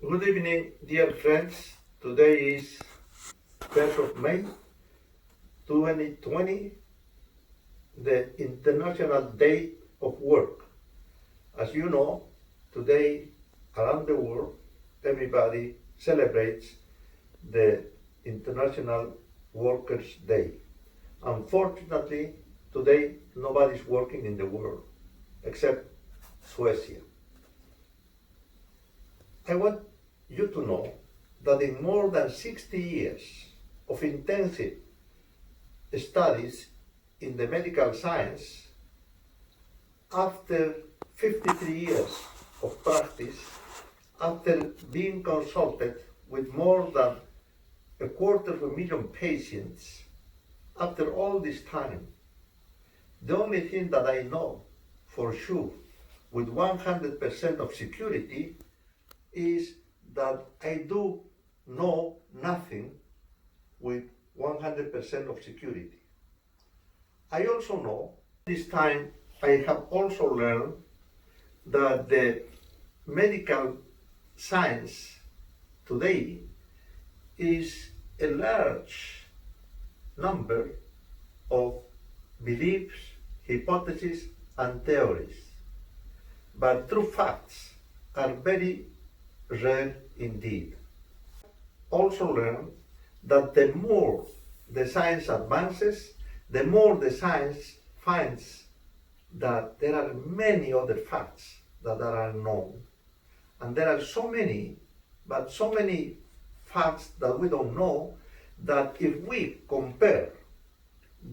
Good evening, dear friends. Today is 1st of May 2020, the International Day of Work. As you know, today around the world, everybody celebrates the International Workers' Day. Unfortunately, today nobody's working in the world except Suecia. I want you to know that in more than 60 years of intensive studies in the medical science, after 53 years of practice, after being consulted with more than 250,000 patients, after all this time, the only thing that I know for sure with 100% of security is that I do know nothing with 100% of security. I also know this time I have also learned that the medical science today is a large number of beliefs, hypotheses, and theories. But true facts are very rare indeed. Also learn that the more the science advances, the more the science finds that there are many other facts that are unknown. And there are so many, but so many facts that we don't know, that if we compare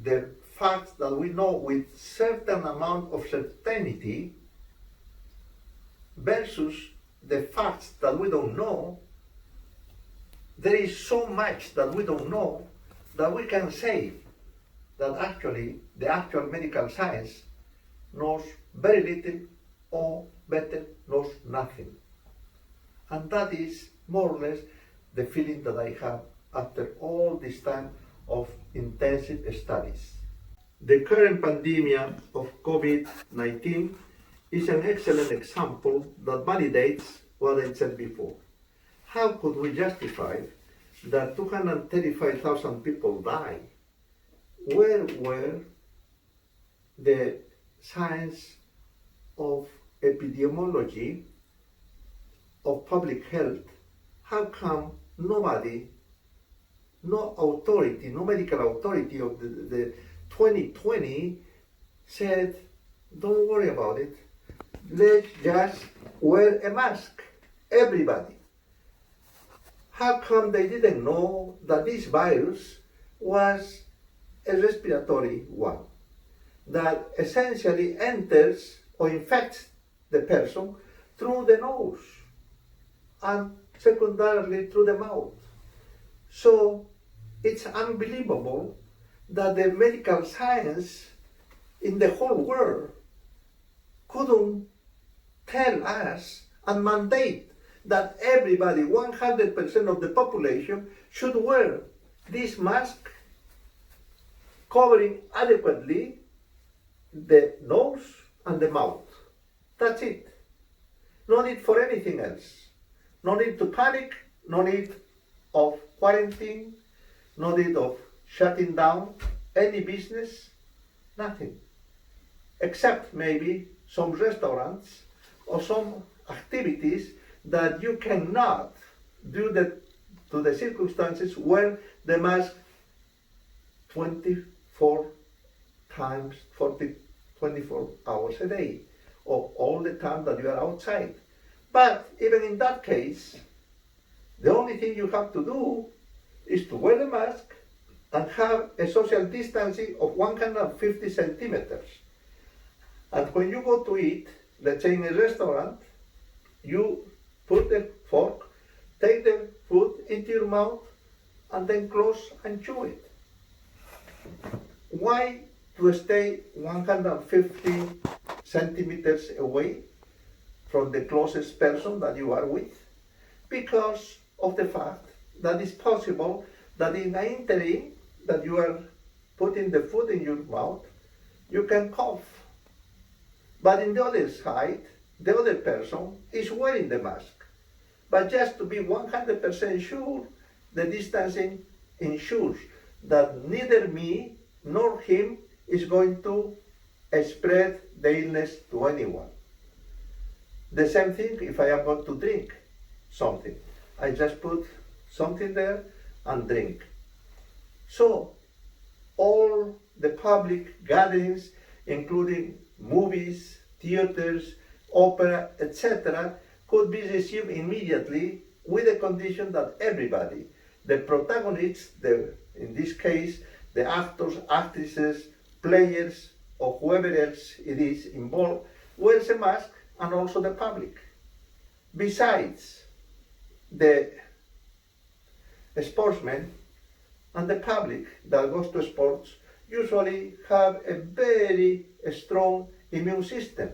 the facts that we know with certain amount of certainty versus the facts that we don't know, there is so much that we don't know that we can say that actually the actual medical science knows very little or better knows nothing. And that is more or less the feeling that I have after all this time of intensive studies. The current pandemic of COVID-19 is an excellent example that validates what I said before. How could we justify that 235,000 people die? Where were the science of epidemiology, of public health? How come nobody, no authority, no medical authority of the 2020 said, don't worry about it, let's just wear a mask, everybody? How come they didn't know that this virus was a respiratory one, that essentially enters or infects the person through the nose and secondarily through the mouth? So it's unbelievable that the medical science in the whole world couldn't tell us and mandate that everybody, 100% of the population, should wear this mask covering adequately the nose and the mouth. That's it. No need for anything else. No need to panic, no need of quarantine, no need of shutting down any business, nothing. Except maybe some restaurants or some activities that you cannot, due to the circumstances, wear the mask 24 hours a day, or all the time that you are outside. But even in that case, the only thing you have to do is to wear the mask and have a social distancing of 150 centimeters. And when you go to eat, let's say in a restaurant, you put the fork, take the food into your mouth, and then close and chew it. Why to stay 150 centimeters away from the closest person that you are with? Because of the fact that it's possible that in the interim that you are putting the food in your mouth, you can cough. But in the other side, the other person is wearing the mask. But just to be 100% sure, the distancing ensures that neither me nor him is going to spread the illness to anyone. The same thing if I am going to drink something. I just put something there and drink. So all the public gatherings, including movies, theaters, opera, etc., could be resumed immediately with the condition that everybody, the protagonists, in this case, the actors, actresses, players, or whoever else it is involved, wears a mask, and also the public. Besides, the sportsmen and the public that goes to sports usually have a very strong immune system.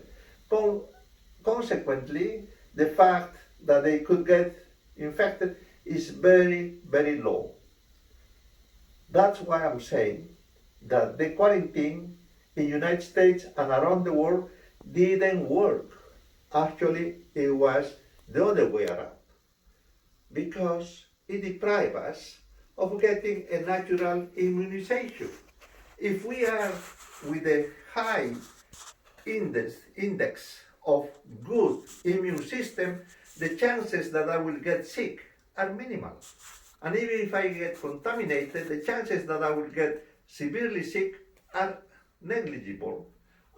Consequently, the fact that they could get infected is very, very low. That's why I'm saying that the quarantine in the United States and around the world didn't work. Actually, it was the other way around, because it deprives us of getting a natural immunization. If we are with a high index of good immune system, the chances that I will get sick are minimal. And even if I get contaminated, the chances that I will get severely sick are negligible,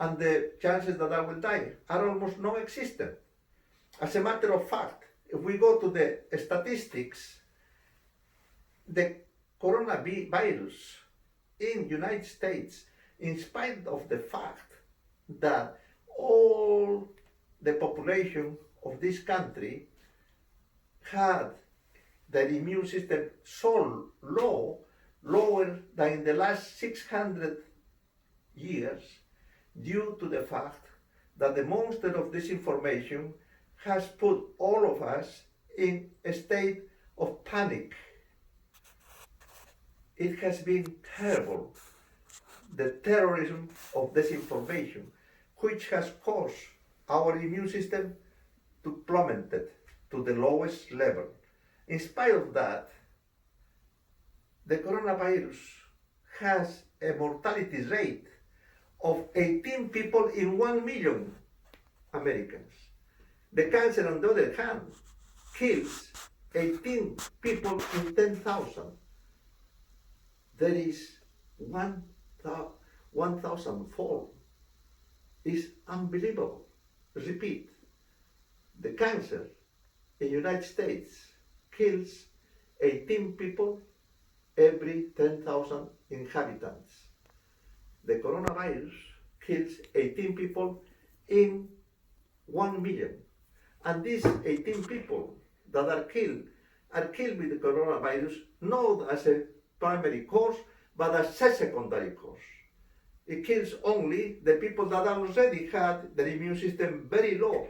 and the chances that I will die are almost non-existent. As a matter of fact, if we go to the statistics, the coronavirus in the United States, in spite of the fact that all the population of this country had the immune system so low, lower than in the last 600 years, due to the fact that the monster of disinformation has put all of us in a state of panic. It has been terrible, the terrorism of disinformation, which has caused our immune system to plummet to the lowest level. In spite of that, the coronavirus has a mortality rate of 18 people in 1 million Americans. The cancer, on the other hand, kills 18 people in 10,000. There is 1,000-fold. It's unbelievable. Repeat, the cancer in the United States kills 18 people every 10,000 inhabitants. The coronavirus kills 18 people in 1 million. And these 18 people that are killed with the coronavirus not as a primary cause, but as a secondary cause. It kills only the people that already had their immune system very low,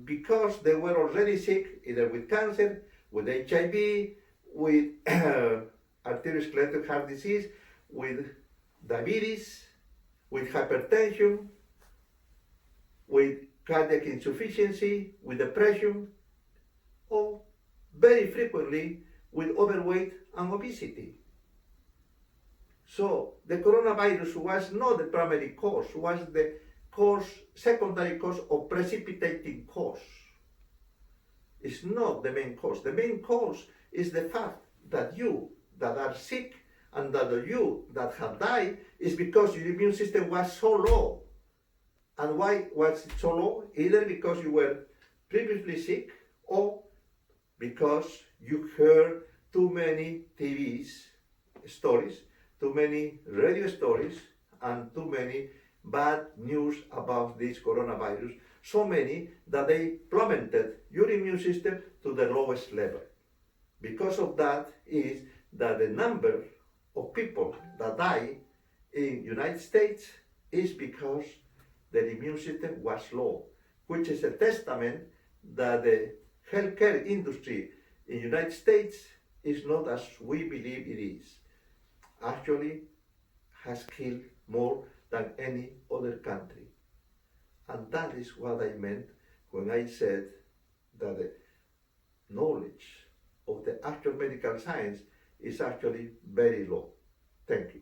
because they were already sick, either with cancer, with HIV, with arteriosclerotic heart disease, with diabetes, with hypertension, with cardiac insufficiency, with depression, or very frequently with overweight and obesity. So the coronavirus was not the primary cause, was the secondary cause or precipitating cause. It's not the main cause. The main cause is the fact that you that are sick and that you that have died is because your immune system was so low. And why was it so low? Either because you were previously sick, or because you heard too many TV stories, too many radio stories, and too many bad news about this coronavirus, so many that they plummeted your immune system to the lowest level. Because of that is that the number of people that die in the United States is because their immune system was low, which is a testament that the healthcare industry in the United States is not as we believe it is. Actually, has killed more than any other country. And that is what I meant when I said that actual medical science is actually very low. Thank you.